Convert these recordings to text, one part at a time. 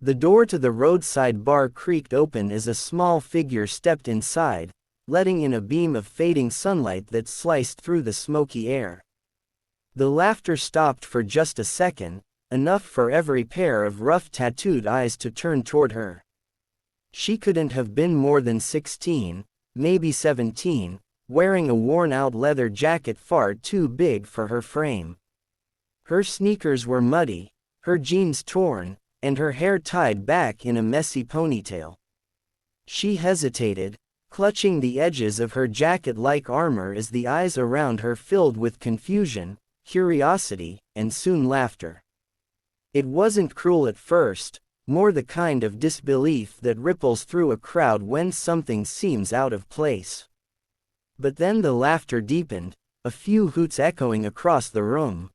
The door to the roadside bar creaked open as a small figure stepped inside, letting in a beam of fading sunlight that sliced through the smoky air. The laughter stopped for just a second, enough for every pair of rough tattooed eyes to turn toward her. She couldn't have been more than 16, maybe 17, wearing a worn-out leather jacket far too big for her frame. Her sneakers were muddy, her jeans torn, and her hair tied back in a messy ponytail. She hesitated, clutching the edges of her jacket like armor as the eyes around her filled with confusion, curiosity, and soon laughter. It wasn't cruel at first, more the kind of disbelief that ripples through a crowd when something seems out of place. But then the laughter deepened, a few hoots echoing across the room.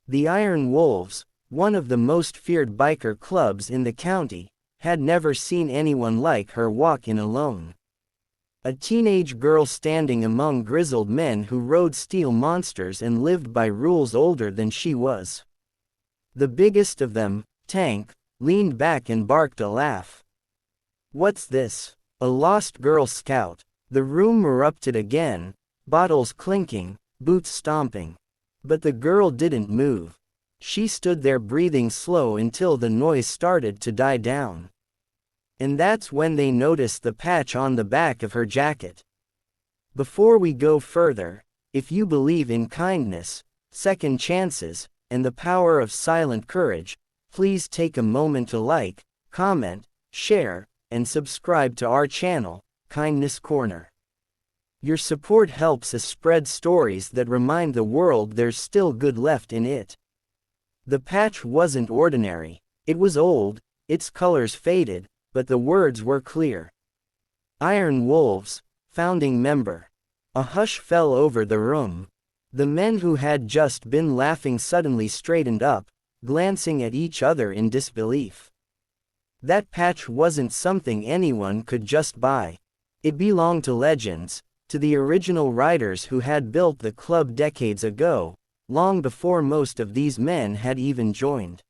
The Iron Wolves, one of the most feared biker clubs in the county, had never seen anyone like her walk in alone. A teenage girl standing among grizzled men who rode steel monsters and lived by rules older than she was. The biggest of them, Tank, leaned back and barked a laugh. "What's this? A lost Girl Scout?" The room erupted again, bottles clinking, boots stomping. But the girl didn't move. She stood there breathing slow until the noise started to die down. And that's when they noticed the patch on the back of her jacket. Before we go further, if you believe in kindness, second chances, and the power of silent courage, please take a moment to like, comment, share, and subscribe to our channel, Kindness Corner. Your support helps us spread stories that remind the world there's still good left in it. The patch wasn't ordinary. It was old, its colors faded, but the words were clear. Iron Wolves, founding member. A hush fell over the room. The men who had just been laughing suddenly straightened up, glancing at each other in disbelief. That patch wasn't something anyone could just buy. It belonged to legends, to the original riders who had built the club decades ago, long before most of these men had even joined.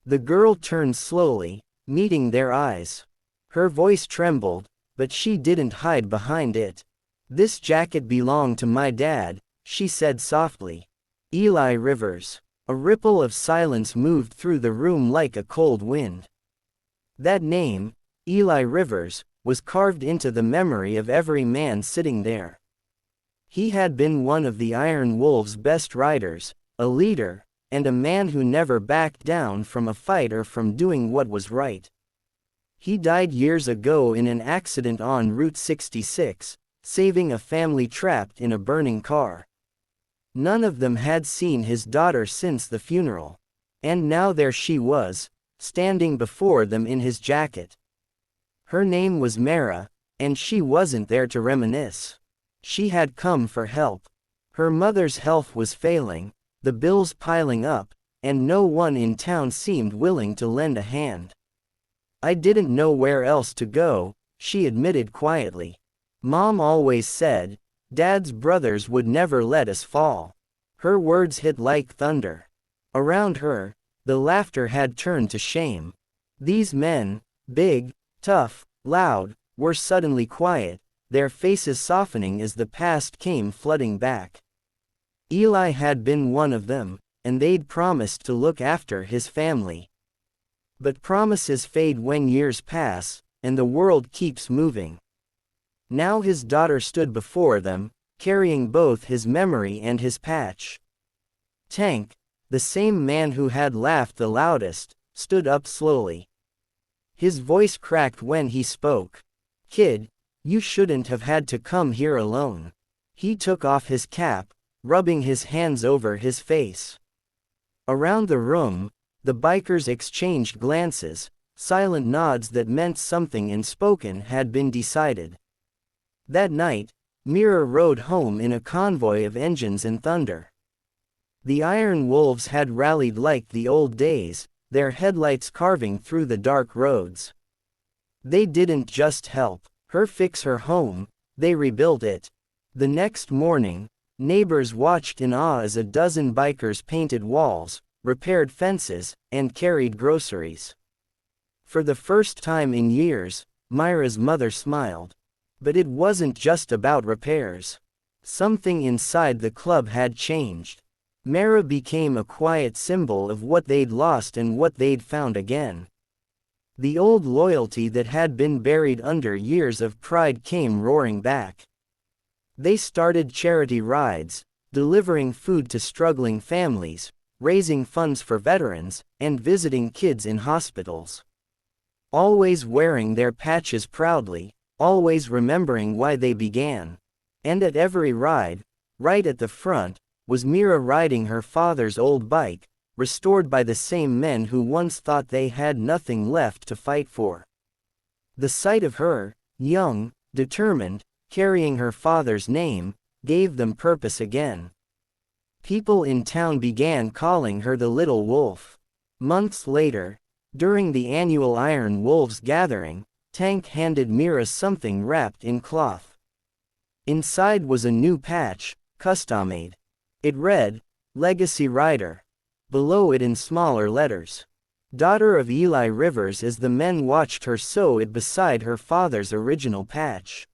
The girl turned slowly, meeting their eyes. Her voice trembled, but she didn't hide behind it. "This jacket belonged to my dad," she said softly. "Eli Rivers." A ripple of silence moved through the room like a cold wind. That name, Eli Rivers, was carved into the memory of every man sitting there. He had been one of the Iron Wolves' best riders, a leader, and a man who never backed down from a fight or from doing what was right. He died years ago in an accident on Route 66, saving a family trapped in a burning car. None of them had seen his daughter since the funeral. And now there she was, standing before them in his jacket. Her name was Mara, and she wasn't there to reminisce. She had come for help. Her mother's health was failing, the bills piling up, and no one in town seemed willing to lend a hand. "I didn't know where else to go," she admitted quietly. "Mom always said, Dad's brothers would never let us fall." Her words hit like thunder. Around her, the laughter had turned to shame. These men, big, tough, loud, were suddenly quiet, their faces softening as the past came flooding back. Eli had been one of them, and they'd promised to look after his family. But promises fade when years pass, and the world keeps moving. Now his daughter stood before them, carrying both his memory and his patch. Tank, the same man who had laughed the loudest, stood up slowly. His voice cracked when he spoke. "Kid, you shouldn't have had to come here alone." He took off his cap, rubbing his hands over his face. Around the room, the bikers exchanged glances, silent nods that meant something unspoken had been decided. That night, Mira rode home in a convoy of engines and thunder. The Iron Wolves had rallied like the old days, their headlights carving through the dark roads. They didn't just help her fix her home, they rebuilt it. The next morning, neighbors watched in awe as a dozen bikers painted walls, repaired fences, and carried groceries. For the first time in years, Myra's mother smiled. But it wasn't just about repairs. Something inside the club had changed. Myra became a quiet symbol of what they'd lost and what they'd found again. The old loyalty that had been buried under years of pride came roaring back. They started charity rides, delivering food to struggling families, raising funds for veterans, and visiting kids in hospitals. Always wearing their patches proudly, always remembering why they began. And at every ride, right at the front, was Myra riding her father's old bike, restored by the same men who once thought they had nothing left to fight for. The sight of her, young, determined, carrying her father's name, gave them purpose again. People in town began calling her the Little Wolf. Months later, during the annual Iron Wolves gathering, Tank handed Myra something wrapped in cloth. Inside was a new patch, custom-made. It read, "Legacy Rider." Below it in smaller letters, "Daughter of Eli Rivers," as the men watched her sew it beside her father's original patch.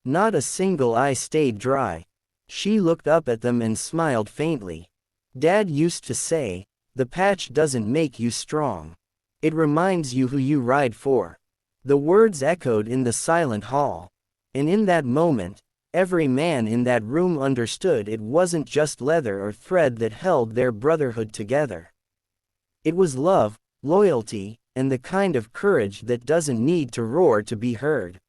Not a single eye stayed dry. She looked up at them and smiled faintly. "Dad used to say, the patch doesn't make you strong. It reminds you who you ride for." The words echoed in the silent hall. And in that moment, every man in that room understood it wasn't just leather or thread that held their brotherhood together. It was love, loyalty, and the kind of courage that doesn't need to roar to be heard.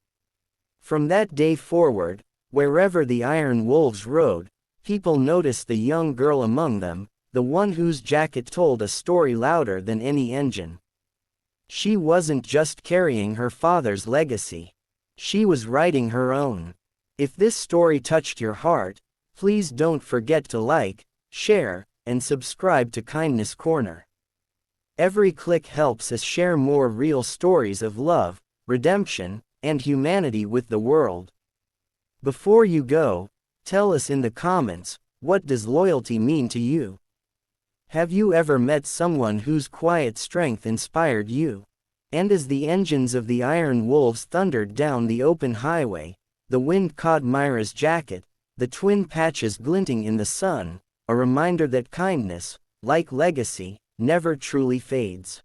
From that day forward, wherever the Iron Wolves rode, people noticed the young girl among them, the one whose jacket told a story louder than any engine. She wasn't just carrying her father's legacy. She was writing her own. If this story touched your heart, please don't forget to like, share, and subscribe to Kindness Corner. Every click helps us share more real stories of love, redemption, and humanity with the world. Before you go, tell us in the comments, what does loyalty mean to you? Have you ever met someone whose quiet strength inspired you? And as the engines of the Iron Wolves thundered down the open highway, the wind caught Myra's jacket, the twin patches glinting in the sun, a reminder that kindness, like legacy, never truly fades.